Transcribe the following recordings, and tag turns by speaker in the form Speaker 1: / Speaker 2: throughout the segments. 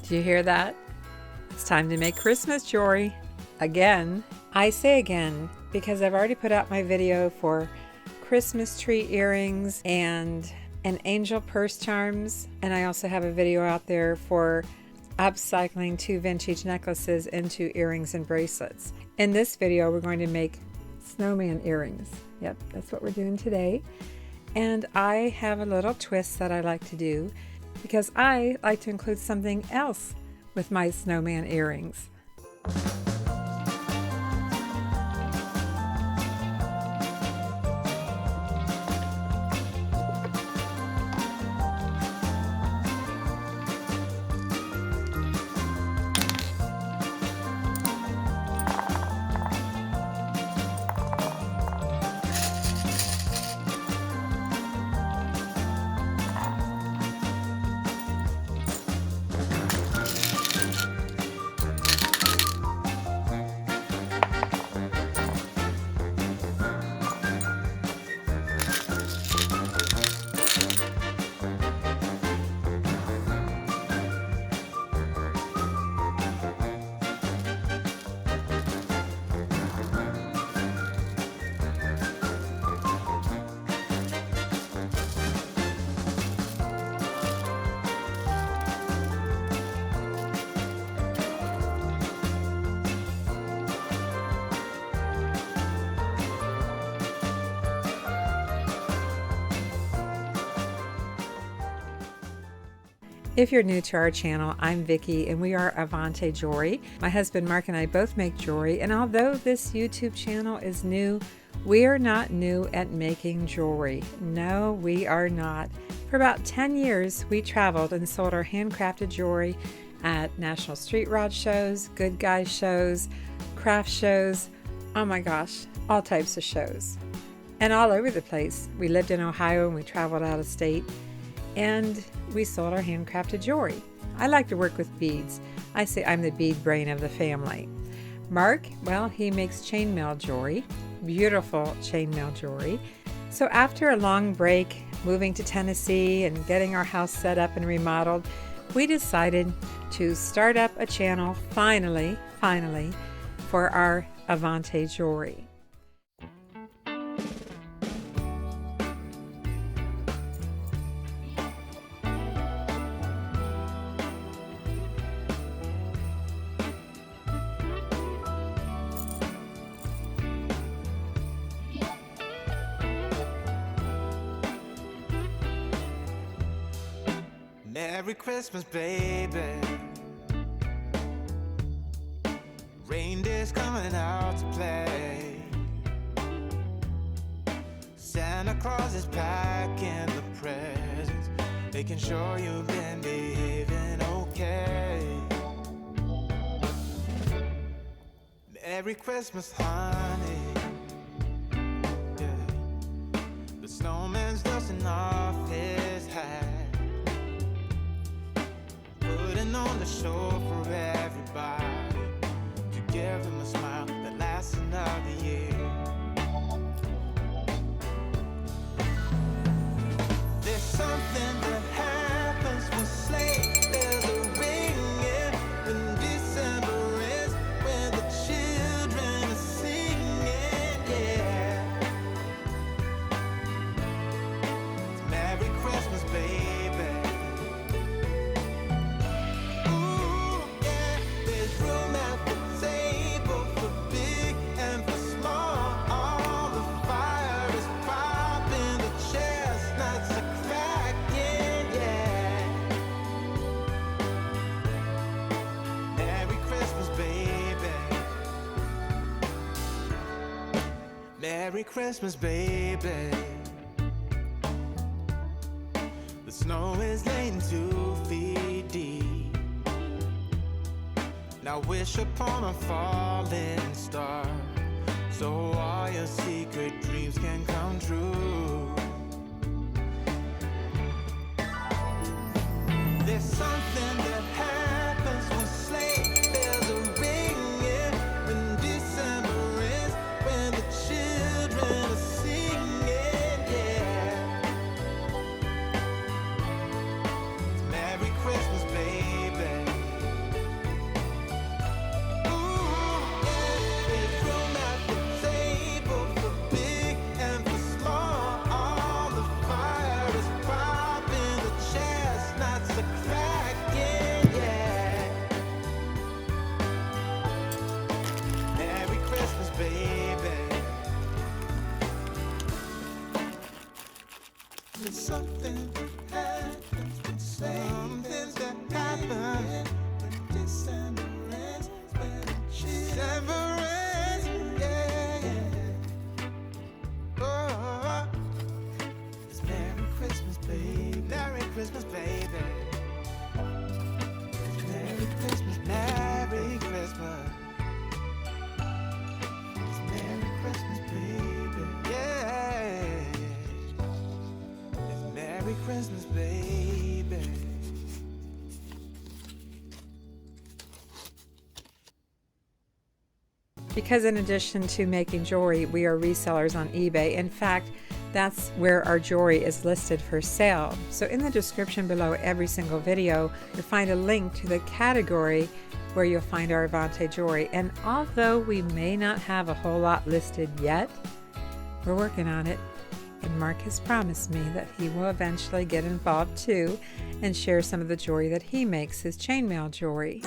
Speaker 1: Do you hear that? It's time to make Christmas jewelry. Again. I say again because I've already put out my video for Christmas tree earrings and an angel purse charms. And I also have a video out there for upcycling 2 vintage necklaces into earrings and bracelets. In this video, we're going to make snowman earrings. Yep, that's what we're doing today. And I have a little twist that I like to do because I like to include something else with my snowman earrings. If you're new to our channel, I'm Vickie and we are Avante Jewellery. My husband Mark and I both make jewelry, and although this YouTube channel is new, we are not new at making jewelry. No, we are not. For about 10 years, we traveled and sold our handcrafted jewelry at National Street Rod shows, Good Guys shows, craft shows, oh my gosh, all types of shows. And all over the place. We lived in Ohio and we traveled out of state. And we sold our handcrafted jewelry. I like to work with beads. I say I'm the bead brain of the family. Mark, well, he makes chainmail jewelry, beautiful chainmail jewelry. So after a long break, moving to Tennessee and getting our house set up and remodeled, we decided to start up a channel, finally, for our Avante jewelry.
Speaker 2: Merry Christmas, baby. Reindeer's coming out to play. Santa Claus is packing the presents, making sure you've been behaving okay. Merry Christmas, honey. Yeah. The snowman's dusting off his hat, putting on the show for everybody, to give them a smile that lasts another year. There's something that happens when sleigh bells are ringing, when December ends, when the children are singing, yeah. It's Merry Christmas, baby. Merry Christmas, baby. The snow is laying 2 feet deep. Now wish upon a falling star, so all your secret dreams can come true. There's something that happens when sleigh bells are ringing, when December ends, when the children are singing, yeah. It's Merry Christmas, baby. There's something that happens when something that happens when December ends, when December ends, yeah, yeah. Oh, it's Merry Christmas, baby. Merry Christmas, baby. It's Merry Christmas, Merry Christmas. It's Merry Christmas, baby. Yeah. It's Merry Christmas, baby.
Speaker 1: Because in addition to making jewelry, we are resellers on eBay. In fact, that's where our jewelry is listed for sale. So in the description below every single video, you'll find a link to the category where you'll find our Avante jewelry. And although we may not have a whole lot listed yet, we're working on it. And Mark has promised me that he will eventually get involved too and share some of the jewelry that he makes, his chainmail jewelry.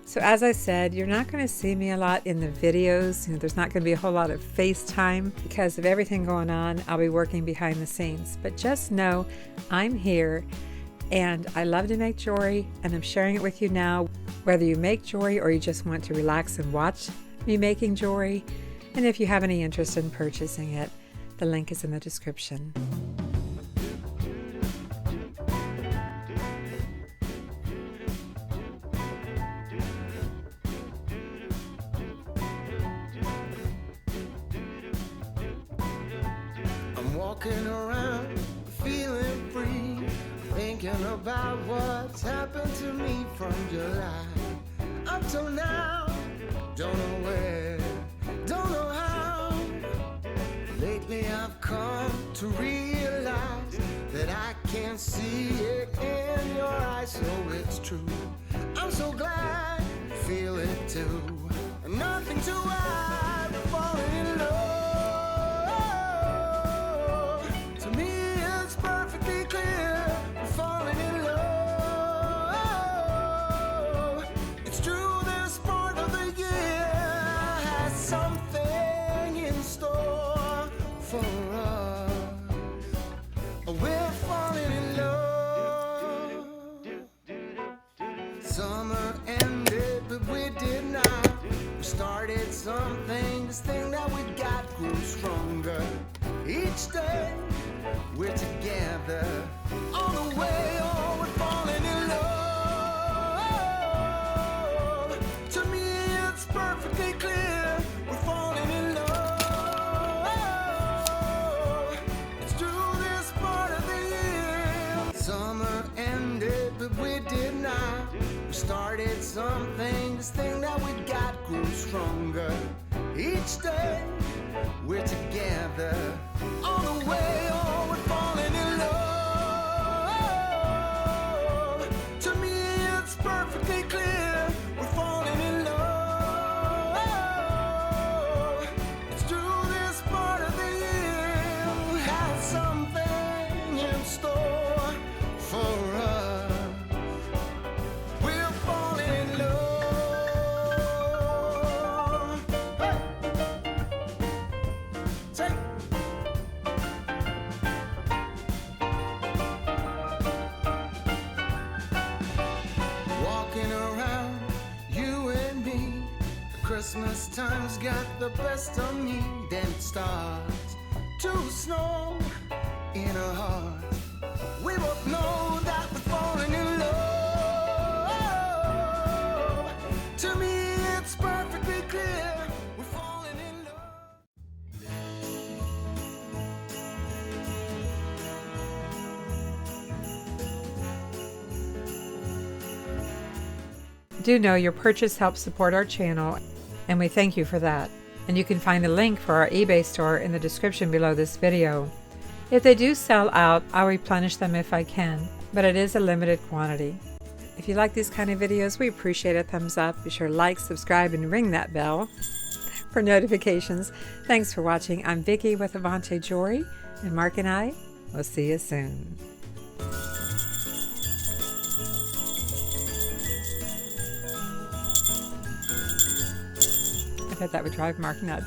Speaker 1: So as I said, you're not going to see me a lot in the videos. There's not going to be a whole lot of FaceTime because of everything going on. I'll be working behind the scenes. But just know I'm here and I love to make jewelry and I'm sharing it with you now. Whether you make jewelry or you just want to relax and watch me making jewelry. And if you have any interest in purchasing it, the link is in the description.
Speaker 2: Walking around, feeling free, thinking about what's happened to me from July up till now. Don't know where, don't know how. Lately I've come to realize that I can see it in your eyes, so it's true. I'm so glad you feel it too. Nothing to hide, falling in love. Summer ended, but we did not. something, this thing that we got grew stronger. Each day we're together. On the way, oh, we're falling in love. To me, it's perfectly clear. We're falling in love. It's through this part of the year. Summer ended, but we did not. We started something, this thing that we got grew stronger. Each day we're together. On the way, oh, we're falling in love. To me, it's perfectly clear. We're falling in love. It's through this part of the year. We have something in store for us. We're falling in love. Hey. Take. Walking around, you and me. The Christmas time's got the best of me. Then it starts to snow in our hearts. We both know that we're falling in love. To me, it's perfectly clear. We're falling in love.
Speaker 1: Do know your purchase helps support our channel, and we thank you for that. And you can find a link for our eBay store in the description below this video. If they do sell out, I'll replenish them if I can, but it is a limited quantity. If you like these kind of videos, we appreciate a thumbs up. Be sure to like, subscribe, and ring that bell for notifications. Thanks for watching. I'm Vickie with Avante Jewellery, and Mark and I will see you soon. I bet that would drive Mark nuts.